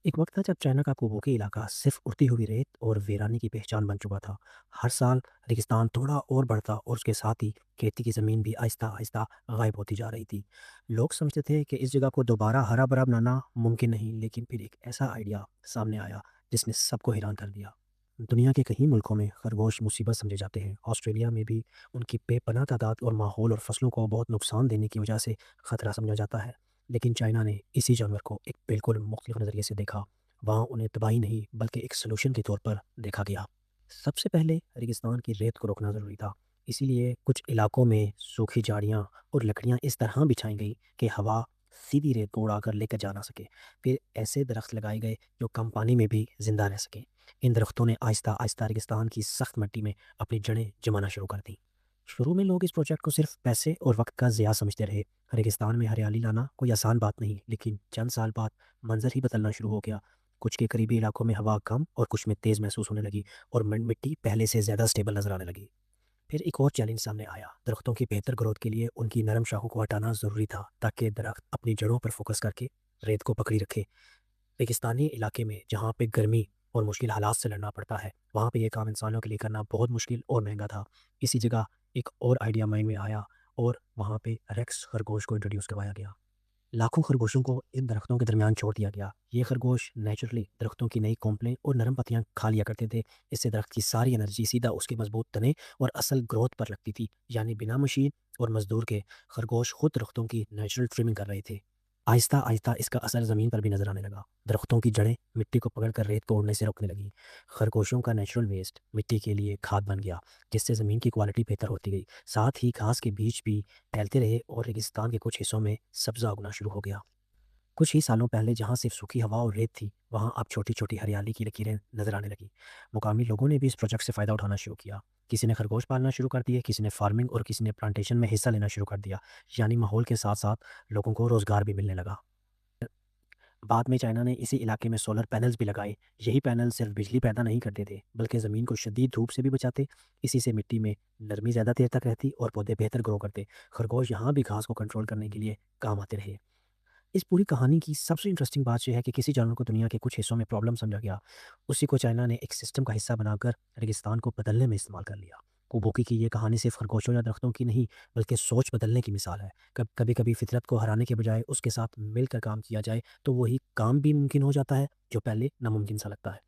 एक वक्त था जब चाइना का कोबोकी इलाका सिर्फ उड़ती हुई रेत और वीरानी की पहचान बन चुका था। हर साल रेगिस्तान थोड़ा और बढ़ता और उसके साथ ही खेती की ज़मीन भी आहिस्ता आहिस्ता गायब होती जा रही थी। लोग समझते थे कि इस जगह को दोबारा हरा भरा बनाना मुमकिन नहीं, लेकिन फिर एक ऐसा आइडिया सामने आया जिसने सबको हैरान कर दिया। दुनिया के कई मुल्कों में खरगोश मुसीबत समझे जाते हैं। ऑस्ट्रेलिया में भी उनकी बेपनाह तादाद और माहौल और फसलों को बहुत नुकसान देने की वजह से खतरा समझा जाता है। लेकिन चाइना ने इसी जानवर को एक बिल्कुल मुख्तलिफ नज़रिए से देखा। वहाँ उन्हें तबाही नहीं बल्कि एक सलूशन के तौर पर देखा गया। सबसे पहले रेगिस्तान की रेत को रोकना ज़रूरी था। इसीलिए कुछ इलाकों में सूखी झाड़ियाँ और लकड़ियाँ इस तरह बिछाई गई कि हवा सीधी रेत को उड़ाकर लेकर जा ना सके। फिर ऐसे दरख्त लगाए गए जो कम पानी में भी जिंदा रह सकें। इन दरख्तों ने आहिस्ता आहिस्ता रेगिस्तान की सख्त मिट्टी में अपनी जड़ें जमाना शुरू कर दी। शुरू में लोग इस प्रोजेक्ट को सिर्फ पैसे और वक्त का ज़िया समझते रहे। रेगिस्तान में हरियाली लाना कोई आसान बात नहीं, लेकिन चंद साल बाद मंजर ही बदलना शुरू हो गया। कुछ के करीबी इलाकों में हवा कम और कुछ में तेज़ महसूस होने लगी और मिट्टी पहले से ज़्यादा स्टेबल नजर आने लगी। फिर एक और चैलेंज सामने आया। दरख्तों की बेहतर ग्रोथ के लिए उनकी नरम शाखों को हटाना ज़रूरी था ताकि दरख्त अपनी जड़ों पर फोकस करके रेत को पकड़ी रखे। रेगिस्तानी इलाके में जहाँ पे गर्मी और मुश्किल हालात से लड़ना पड़ता है, वहाँ पे ये काम इंसानों के लिए करना बहुत मुश्किल और महंगा था। इसी जगह एक और आइडिया माइंड में आया और वहाँ पे रेक्स खरगोश को इंट्रोड्यूस करवाया गया। लाखों खरगोशों को इन दरख्तों के दरमियान छोड़ दिया गया। ये खरगोश नेचुरली दरख्तों की नई कोंपलें और नरम पत्तियां खा लिया करते थे। इससे दरख्त की सारी एनर्जी सीधा उसके मजबूत तने और असल ग्रोथ पर लगती थी। यानी बिना मशीन और मजदूर के खरगोश खुद दरख्तों की नेचुरल ट्रिमिंग कर रहे थे। आहिस्ता आहिस्ता इसका असर ज़मीन पर भी नजर आने लगा। दरख्तों की जड़ें मिट्टी को पकड़कर रेत को उड़ने से रोकने लगी। खरगोशों का नेचुरल वेस्ट मिट्टी के लिए खाद बन गया, जिससे ज़मीन की क्वालिटी बेहतर होती गई। साथ ही घास के बीज भी फैलते रहे और रेगिस्तान के कुछ हिस्सों में सब्ज़ा उगना शुरू हो गया। कुछ ही सालों पहले जहाँ सिर्फ सूखी हवा और रेत थी, वहाँ अब छोटी छोटी हरियाली की लकीरें नजर आने लगी। मुकामी लोगों ने भी इस प्रोजेक्ट से फ़ायदा उठाना शुरू किया। किसी ने खरगोश पालना शुरू कर दिए, किसी ने फार्मिंग और किसी ने प्लांटेशन में हिस्सा लेना शुरू कर दिया। यानी माहौल के साथ साथ लोगों को रोज़गार भी मिलने लगा। बाद में चाइना ने इसी इलाके में सोलर पैनल्स भी लगाए। यही पैनल सिर्फ बिजली पैदा नहीं करते थे, बल्कि ज़मीन को शदीद धूप से भी बचाते। इसी से मिट्टी में नरमी ज़्यादा देर तक रहती और पौधे बेहतर ग्रो करते। खरगोश यहाँ भी घास को कंट्रोल करने के लिए काम आते रहे। इस पूरी कहानी की सबसे इंटरेस्टिंग बात यह है कि किसी जानवर को दुनिया के कुछ हिस्सों में प्रॉब्लम समझा गया, उसी को चाइना ने एक सिस्टम का हिस्सा बनाकर रेगिस्तान को बदलने में इस्तेमाल कर लिया। कुबोकी की ये कहानी सिर्फ खरगोशों या दरख्तों की नहीं, बल्कि सोच बदलने की मिसाल है। कभी कभी फितरत को हराने के बजाय उसके साथ मिलकर काम किया जाए तो वही काम भी मुमकिन हो जाता है जो पहले नामुमकिन सा लगता है।